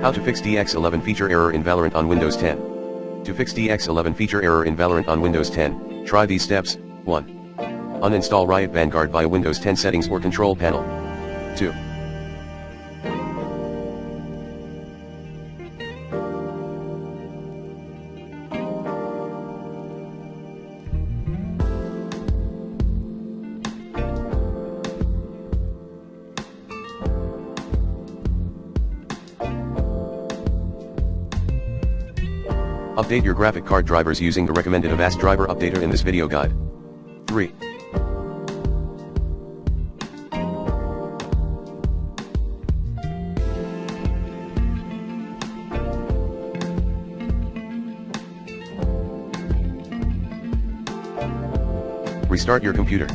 How to fix DX11 feature error in Valorant on Windows 10. To fix DX11 feature error in Valorant on Windows 10, try these steps. 1. Uninstall Riot Vanguard via Windows 10 settings or control panel. 2. Update your graphic card drivers using the recommended Avast driver updater in this video guide. 3. Restart your computer.